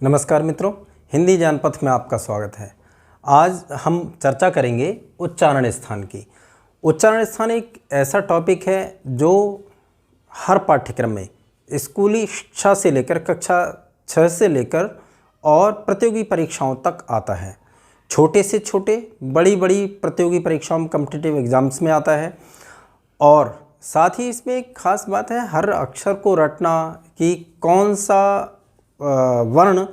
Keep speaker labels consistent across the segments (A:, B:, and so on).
A: नमस्कार मित्रों, हिंदी ज्ञानपथ में आपका स्वागत है। आज हम चर्चा करेंगे उच्चारण स्थान की। उच्चारण स्थान एक ऐसा टॉपिक है जो हर पाठ्यक्रम में स्कूली शिक्षा से लेकर कक्षा 6 से लेकर और प्रतियोगी परीक्षाओं तक आता है। छोटे से छोटे, बड़ी बड़ी प्रतियोगी परीक्षाओं में, कॉम्पिटिटिव एग्जाम्स में आता है। और साथ ही इसमें एक खास बात है, हर अक्षर को रटना कि कौन सा वर्ण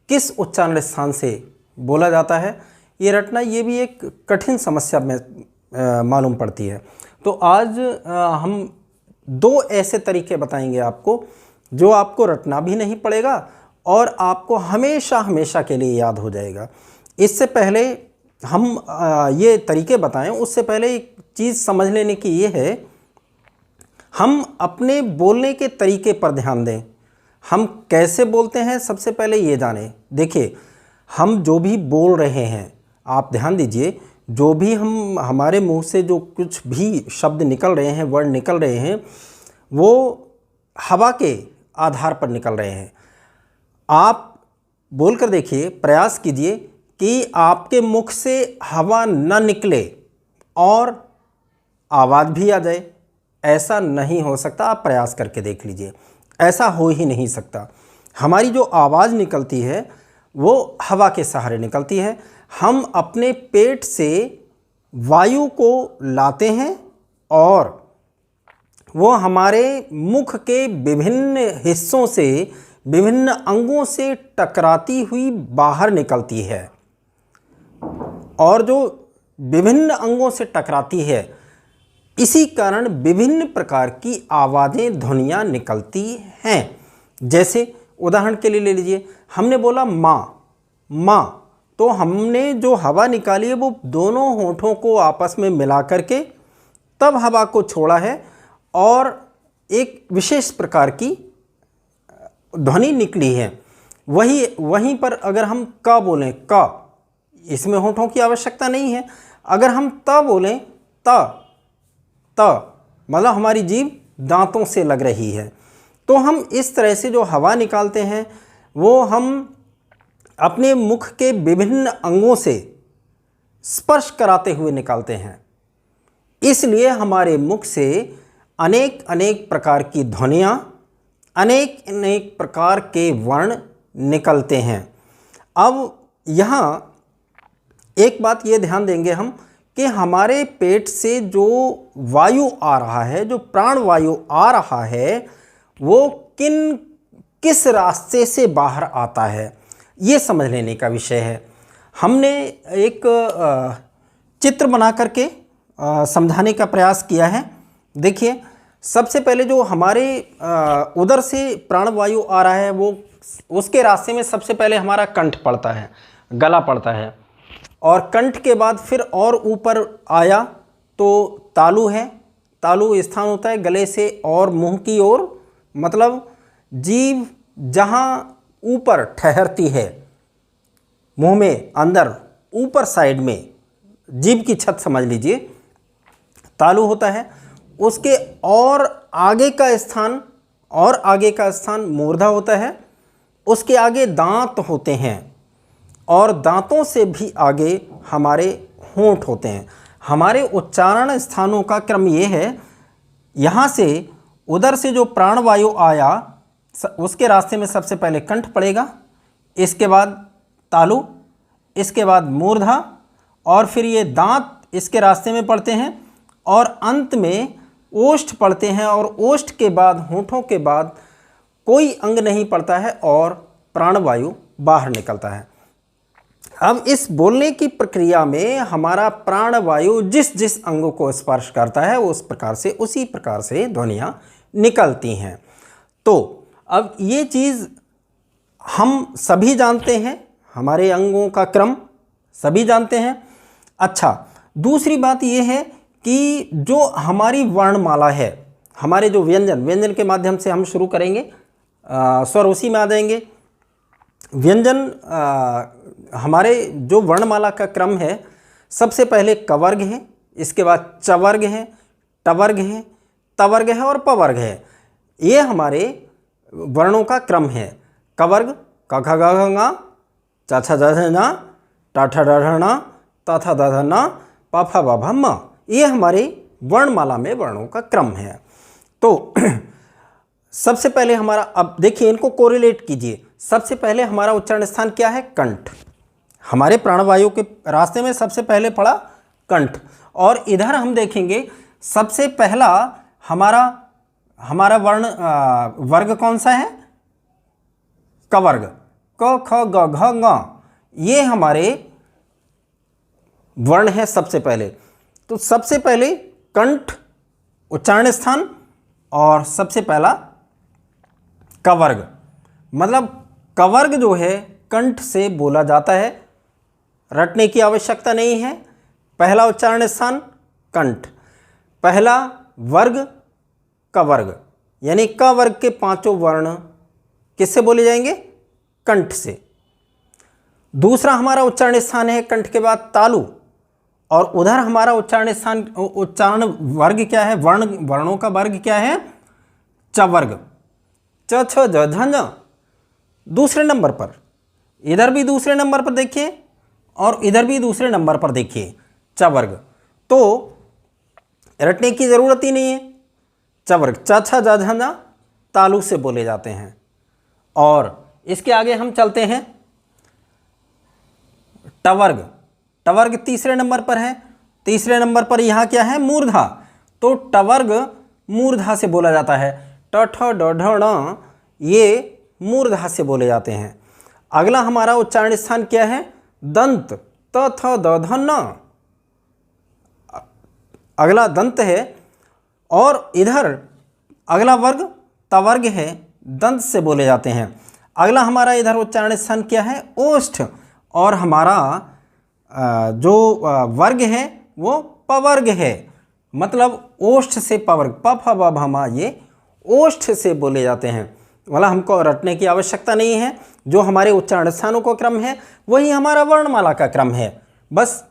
A: किस उच्चारण स्थान से बोला जाता है, ये रटना ये भी एक कठिन समस्या में मालूम पड़ती है। तो आज हम दो ऐसे तरीके बताएंगे आपको जो आपको रटना भी नहीं पड़ेगा और आपको हमेशा हमेशा के लिए याद हो जाएगा। इससे पहले हम ये तरीके बताएं, उससे पहले एक चीज़ समझ लेने की ये है, हम अपने बोलने के तरीके पर ध्यान दें। हम कैसे बोलते हैं सबसे पहले ये जानें। देखिए, हम जो भी बोल रहे हैं, आप ध्यान दीजिए, जो भी हमारे मुंह से जो कुछ भी शब्द निकल रहे हैं, वर्ड निकल रहे हैं, वो हवा के आधार पर निकल रहे हैं। आप बोलकर देखिए, प्रयास कीजिए कि आपके मुख से हवा न निकले और आवाज़ भी आ जाए। ऐसा नहीं हो सकता, आप प्रयास करके देख लीजिए, ऐसा हो ही नहीं सकता। हमारी जो आवाज़ निकलती है वो हवा के सहारे निकलती है। हम अपने पेट से वायु को लाते हैं और वो हमारे मुख के विभिन्न हिस्सों से, विभिन्न अंगों से टकराती हुई बाहर निकलती है। और जो विभिन्न अंगों से टकराती है, इसी कारण विभिन्न प्रकार की आवाज़ें, ध्वनियाँ निकलती हैं। जैसे उदाहरण के लिए ले लीजिए, हमने बोला माँ, माँ, तो हमने जो हवा निकाली है वो दोनों होठों को आपस में मिला करके तब हवा को छोड़ा है और एक विशेष प्रकार की ध्वनि निकली है। वहीं पर अगर हम का बोलें, का, इसमें होठों की आवश्यकता नहीं है। अगर हम त बोलें, त, मतलब हमारी जीभ दांतों से लग रही है। तो हम इस तरह से जो हवा निकालते हैं वो हम अपने मुख के विभिन्न अंगों से स्पर्श कराते हुए निकालते हैं। इसलिए हमारे मुख से अनेक अनेक प्रकार की ध्वनियाँ, अनेक अनेक प्रकार के वर्ण निकलते हैं। अब यहाँ एक बात ये ध्यान देंगे हम कि हमारे पेट से जो वायु आ रहा है, जो प्राण वायु आ रहा है, वो किस रास्ते से बाहर आता है, ये समझ लेने का विषय है। हमने एक चित्र बना करके समझाने का प्रयास किया है। देखिए, सबसे पहले जो हमारे उदर से प्राण वायु आ रहा है, वो उसके रास्ते में सबसे पहले हमारा कंठ पड़ता है, गला पड़ता है, और कंठ के बाद फिर और ऊपर आया तो तालु है। तालु स्थान होता है गले से और मुंह की ओर, मतलब जीभ जहाँ ऊपर ठहरती है, मुंह में अंदर ऊपर साइड में जीभ की छत समझ लीजिए, तालु होता है। उसके और आगे का स्थान मूर्धा होता है। उसके आगे दांत होते हैं और दांतों से भी आगे हमारे होंठ होते हैं। हमारे उच्चारण स्थानों का क्रम ये है, यहाँ से उधर से जो प्राण वायु आया उसके रास्ते में सबसे पहले कंठ पड़ेगा, इसके बाद तालु, इसके बाद मूर्धा, और फिर ये दांत इसके रास्ते में पड़ते हैं, और अंत में ओष्ठ पड़ते हैं, और ओष्ठ के बाद, होंठों के बाद कोई अंग नहीं पड़ता है और प्राणवायु बाहर निकलता है। अब इस बोलने की प्रक्रिया में हमारा प्राणवायु जिस जिस अंग को स्पर्श करता है उसी प्रकार से ध्वनियाँ निकलती हैं। तो अब ये चीज़ हम सभी जानते हैं, हमारे अंगों का क्रम सभी जानते हैं। अच्छा, दूसरी बात ये है कि जो हमारी वर्णमाला है, हमारे जो व्यंजन के माध्यम से हम शुरू करेंगे, स्वर उसी में आ जाएंगे। व्यंजन हमारे जो वर्णमाला का क्रम है, सबसे पहले क वर्ग है, इसके बाद च वर्ग है, ट वर्ग है, त वर्ग है और प वर्ग है। ये हमारे वर्णों का क्रम है। क वर्ग क ख ग घ ङ, च छ ज झ ञ, ट ठ ड ढ ण, त थ द ध न, प फ ब भ म। ये हमारी वर्णमाला में वर्णों का क्रम है। तो सबसे पहले हमारा, अब देखिए इनको कोरिलेट कीजिए। सबसे पहले हमारा उच्चारण स्थान क्या है? कंठ। हमारे प्राणवायु के रास्ते में सबसे पहले पड़ा कंठ। और इधर हम देखेंगे सबसे पहला हमारा वर्ग कौन सा है? क वर्ग। क ख ग घ ङ, ये हमारे वर्ण है सबसे पहले। तो सबसे पहले कंठ उच्चारण स्थान और सबसे पहला क वर्ग। मतलब क वर्ग जो है कंठ से बोला जाता है, रटने की आवश्यकता नहीं है। पहला उच्चारण स्थान कंठ, पहला वर्ग क वर्ग, यानी क वर्ग के पांचों वर्ण किससे बोले जाएंगे? कंठ से। दूसरा हमारा उच्चारण स्थान है कंठ के बाद तालु, और उधर हमारा उच्चारण वर्ग क्या है? वर्णों का वर्ग क्या है? च वर्ग। च छ ज झ ञ दूसरे नंबर पर, इधर भी दूसरे नंबर पर देखिए और इधर भी दूसरे नंबर पर देखिए, च वर्ग। तो रटने की जरूरत ही नहीं है। च वर्ग च छ ज झ ञ तालु से बोले जाते हैं। और इसके आगे हम चलते हैं ट वर्ग। ट वर्ग तीसरे नंबर पर है। तीसरे नंबर पर यहाँ क्या है? मूर्धा। तो ट वर्ग मूर्धा से बोला जाता है। ट ठ ड ढ ण, ये मूर्धा से बोले जाते हैं। अगला हमारा उच्चारण स्थान क्या है? दंत। त थ द ध न, अगला दंत है। और इधर अगला वर्ग त वर्ग है, दंत से बोले जाते हैं। अगला हमारा इधर उच्चारण स्थान क्या है? ओष्ठ। और हमारा जो वर्ग है वो पवर्ग है। मतलब ओष्ठ से पवर्ग, प फ ब भ म, ये ओष्ठ से बोले जाते हैं। मतलब हमको रटने की आवश्यकता नहीं है। जो हमारे उच्चारण स्थानों का क्रम है वही हमारा वर्णमाला का क्रम है। बस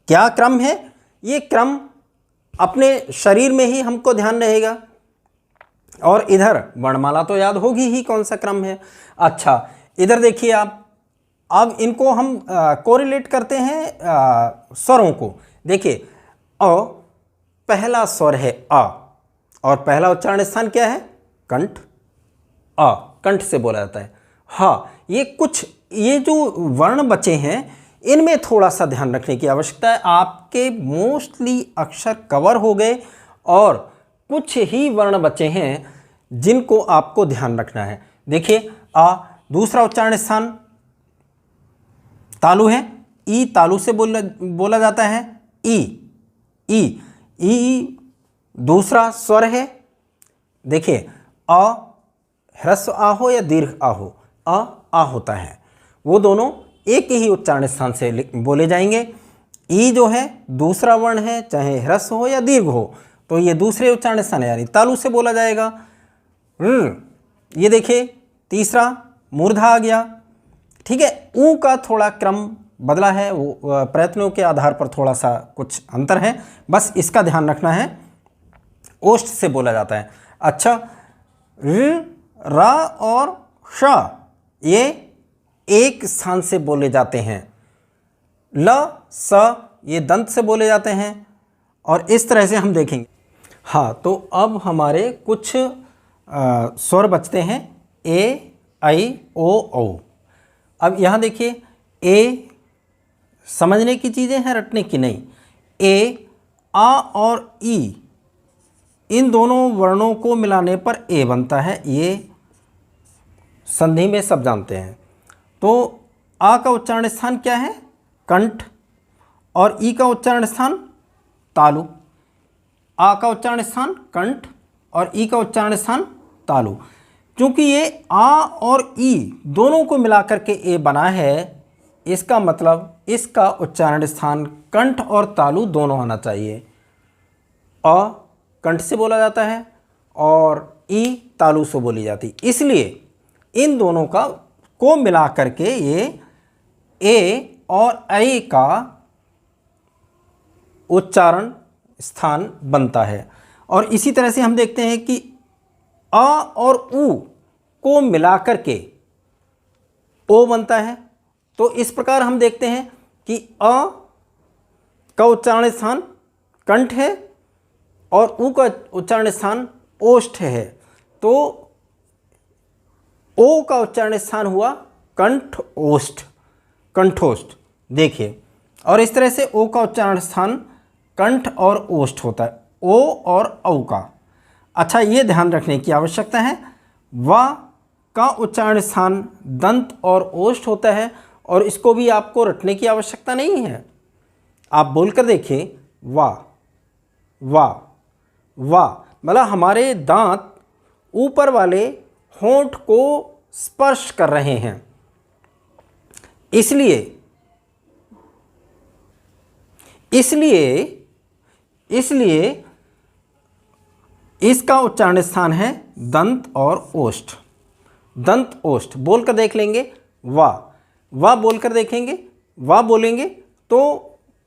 A: क्या क्रम है? ये क्रम अपने शरीर में ही हमको ध्यान रहेगा। और इधर वर्णमाला तो याद होगी ही कौन सा क्रम है। अच्छा, इधर देखिए आप, अब इनको हम कोरिलेट करते हैं स्वरों को। देखिए अ पहला स्वर है अ, और पहला उच्चारण स्थान क्या है? कंठ। अ कंठ से बोला जाता है। हाँ, ये जो वर्ण बचे हैं इनमें थोड़ा सा ध्यान रखने की आवश्यकता है। आपके मोस्टली अक्षर कवर हो गए और कुछ ही वर्ण बचे हैं जिनको आपको ध्यान रखना है। देखिए आ, दूसरा उच्चारण स्थान तालु है। ई तालु से बोला जाता है। ई दूसरा स्वर है। देखिए अ ह्रस्व आ हो या दीर्घ आ हो, आ होता है। वो दोनों एक ही उच्चारण स्थान से बोले जाएंगे। ई जो है दूसरा वर्ण है, चाहे ह्रस्व हो या दीर्घ हो, तो ये दूसरे उच्चारण स्थान है, यानी तालु से बोला जाएगा। ये देखिए तीसरा मूर्धा आ गया। ठीक है, ऊ का थोड़ा क्रम बदला है, वो प्रयत्नों के आधार पर थोड़ा सा कुछ अंतर है, बस इसका ध्यान रखना है। ओष्ठ से बोला जाता है। अच्छा, र, रा और श ये एक स्थान से बोले जाते हैं। ल, स ये दंत से बोले जाते हैं। और इस तरह से हम देखेंगे। हाँ, तो अब हमारे कुछ स्वर बचते हैं, ए, आई, ओ, औ। अब यहाँ देखिए, ए समझने की चीज़ें हैं, रटने की नहीं। ए, आ और ई, इन दोनों वर्णों को मिलाने पर ए बनता है, ये संधि में सब जानते हैं। तो आ का उच्चारण स्थान क्या है? कंठ। और ई का उच्चारण स्थान तालु। आ का उच्चारण स्थान कंठ और ई का उच्चारण स्थान तालु। क्योंकि ये आ और ई दोनों को मिलाकर के ए बना है, इसका मतलब इसका उच्चारण स्थान कंठ और तालु दोनों होना चाहिए। अ कंठ से बोला जाता है और ई तालु से बोली जाती, इसलिए इन दोनों को मिला करके ये ए और ऐ का उच्चारण स्थान बनता है। और इसी तरह से हम देखते हैं कि अ और उ को मिलाकर के ओ बनता है। तो इस प्रकार हम देखते हैं कि अ का उच्चारण स्थान कंठ है और उ का उच्चारण स्थान ओष्ठ है। तो ओ का उच्चारण स्थान हुआ कंठ ओष्ठ, कंठोष्ठ। देखिए, और इस तरह से ओ का उच्चारण स्थान कंठ और ओष्ठ होता है, ओ और औ का। अच्छा, ये ध्यान रखने की आवश्यकता है, वा का उच्चारण स्थान दंत और ओष्ठ होता है, और इसको भी आपको रटने की आवश्यकता नहीं है। आप बोलकर देखिए, वा वा वा, मतलब हमारे दांत ऊपर वाले होंठ को स्पर्श कर रहे हैं, इसलिए इसका उच्चारण स्थान है दंत और ओष्ठ, दंत ओष्ठ। बोलकर देख लेंगे, वाह बोलकर देखेंगे, वाह बोलेंगे तो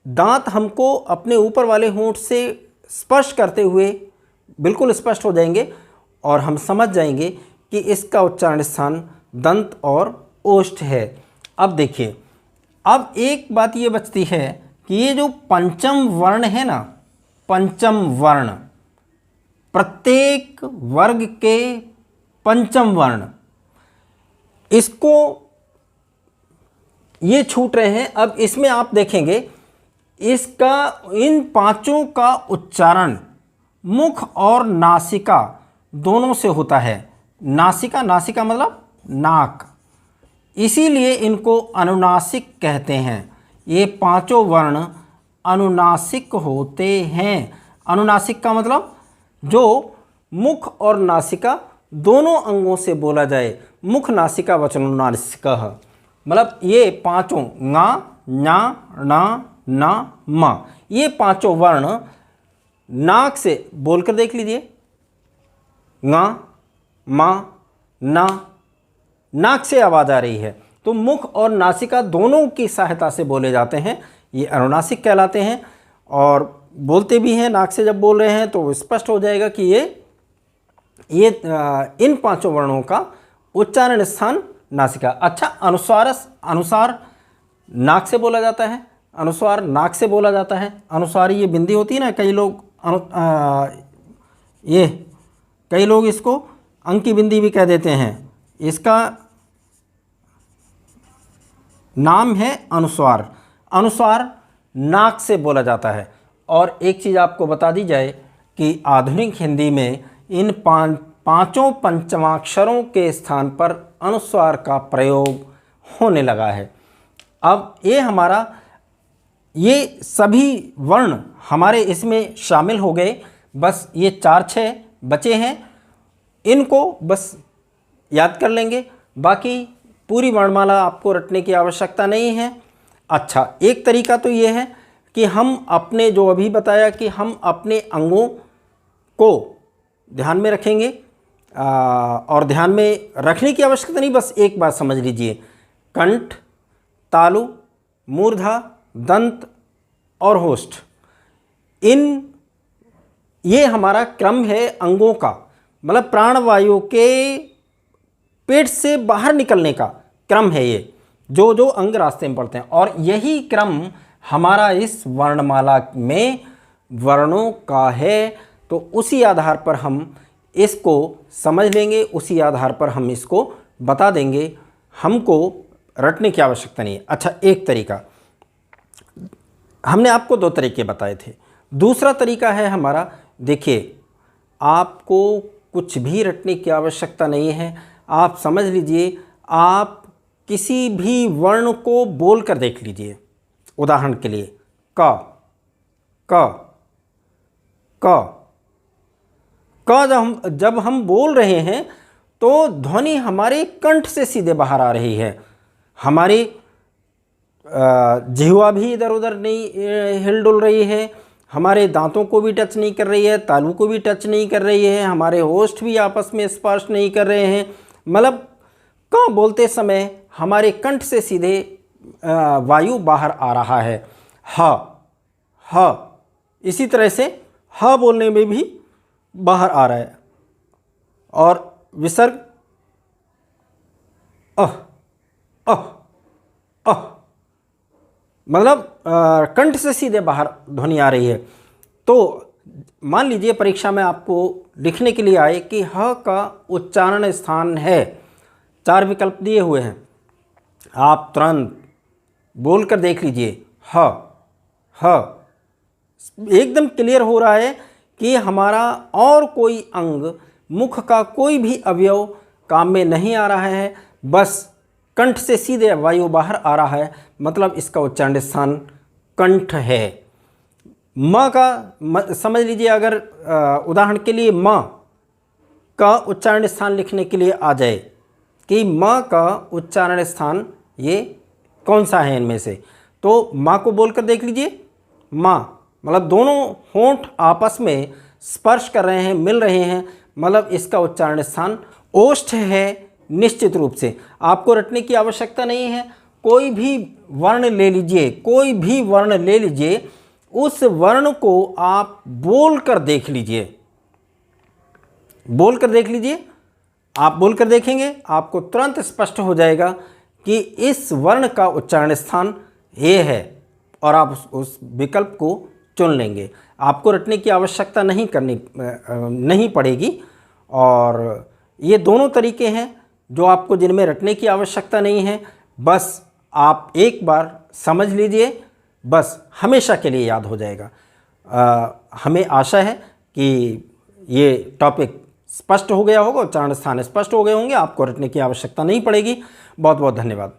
A: दांत हमको अपने ऊपर वाले होंठ से स्पर्श करते हुए बिल्कुल स्पष्ट हो जाएंगे और हम समझ जाएंगे कि इसका उच्चारण स्थान दंत और ओष्ठ है। अब देखिए, अब एक बात ये बचती है कि ये जो पंचम वर्ण है ना, पंचम वर्ण, प्रत्येक वर्ग के पंचम वर्ण, इसको ये छूट रहे हैं। अब इसमें आप देखेंगे, इसका इन पांचों का उच्चारण मुख और नासिका दोनों से होता है। नासिका, नासिका मतलब नाक, इसीलिए इनको अनुनासिक कहते हैं। ये पांचों वर्ण अनुनासिक होते हैं। अनुनासिक का मतलब जो मुख और नासिका दोनों अंगों से बोला जाए, मुख नासिका वचनोनासिका, मतलब ये पांचों ङा ञा णा ना मा, ये पांचों वर्ण नाक से बोलकर देख लीजिए, ङा मा ना, नाक से आवाज़ आ रही है, तो मुख और नासिका दोनों की सहायता से बोले जाते हैं, ये अनुनासिक कहलाते हैं। और बोलते भी हैं नाक से, जब बोल रहे हैं तो स्पष्ट हो जाएगा कि ये इन पांचों वर्णों का उच्चारण स्थान नासिका। अच्छा, अनुसार नाक से बोला जाता है, अनुस्वार नाक से बोला जाता है। अनुस्वार ये बिंदी होती है ना, कई लोग इसको अंक की बिंदी भी कह देते हैं, इसका नाम है अनुस्वार। अनुस्वार नाक से बोला जाता है। और एक चीज़ आपको बता दी जाए कि आधुनिक हिंदी में इन पांचों पंचमाक्षरों के स्थान पर अनुस्वार का प्रयोग होने लगा है। अब ये सभी वर्ण हमारे इसमें शामिल हो गए, बस ये 4-6 बचे हैं, इनको बस याद कर लेंगे, बाकी पूरी वर्णमाला आपको रटने की आवश्यकता नहीं है। अच्छा, एक तरीका तो ये है कि हम अपने, जो अभी बताया कि हम अपने अंगों को ध्यान में रखेंगे, और ध्यान में रखने की आवश्यकता नहीं, बस एक बात समझ लीजिए, कंठ, तालु, मूर्धा, दंत और होष्ठ, ये हमारा क्रम है अंगों का, मतलब प्राणवायु के पेट से बाहर निकलने का क्रम है ये, जो अंग रास्ते में पड़ते हैं। और यही क्रम हमारा इस वर्णमाला में वर्णों का है। तो उसी आधार पर हम इसको समझ लेंगे, उसी आधार पर हम इसको बता देंगे, हमको रटने की आवश्यकता नहीं है। अच्छा, एक तरीका, हमने आपको 2 तरीके बताए थे, दूसरा तरीका है हमारा, देखिए आपको कुछ भी रटने की आवश्यकता नहीं है, आप समझ लीजिए, आप किसी भी वर्ण को बोल कर देख लीजिए। उदाहरण के लिए क क क क जब हम बोल रहे हैं तो ध्वनि हमारे कंठ से सीधे बाहर आ रही है, हमारी जिह्वा भी इधर उधर नहीं हिल डुल रही है, हमारे दांतों को भी टच नहीं कर रही है, तालू को भी टच नहीं कर रही है, हमारे होष्ठ भी आपस में स्पर्श नहीं कर रहे हैं, मतलब क बोलते समय हमारे कंठ से सीधे वायु बाहर आ रहा है। ह इसी तरह से ह बोलने में भी बाहर आ रहा है। और विसर्ग अह अह अह, मतलब कंठ से सीधे बाहर ध्वनि आ रही है। तो मान लीजिए परीक्षा में आपको लिखने के लिए आए कि ह का उच्चारण स्थान है, 4 विकल्प दिए हुए हैं, आप तुरंत बोलकर देख लीजिए ह। एकदम क्लियर हो रहा है कि हमारा और कोई अंग, मुख का कोई भी अवयव काम में नहीं आ रहा है, बस कंठ से सीधे वायु बाहर आ रहा है, मतलब इसका उच्चारण स्थान कंठ है। म का समझ लीजिए, अगर उदाहरण के लिए म का उच्चारण स्थान लिखने के लिए आ जाए कि म का उच्चारण स्थान ये कौन सा है इनमें से, तो माँ को बोलकर देख लीजिए। माँ मतलब दोनों होंठ आपस में स्पर्श कर रहे हैं, मिल रहे हैं, मतलब इसका उच्चारण स्थान ओष्ठ है। निश्चित रूप से आपको रटने की आवश्यकता नहीं है, कोई भी वर्ण ले लीजिए, कोई भी वर्ण ले लीजिए, उस वर्ण को आप बोलकर देख लीजिए, बोलकर देख लीजिए। आप बोलकर देखेंगे आपको तुरंत स्पष्ट हो जाएगा कि इस वर्ण का उच्चारण स्थान ये है, और आप उस विकल्प को चुन लेंगे। आपको रटने की आवश्यकता नहीं पड़ेगी। और ये दोनों तरीके हैं जो आपको, जिनमें रटने की आवश्यकता नहीं है, बस आप एक बार समझ लीजिए, बस हमेशा के लिए याद हो जाएगा। हमें आशा है कि ये टॉपिक स्पष्ट हो गया होगा, उच्चारण स्थान स्पष्ट हो गए होंगे, आपको रटने की आवश्यकता नहीं पड़ेगी। बहुत बहुत धन्यवाद।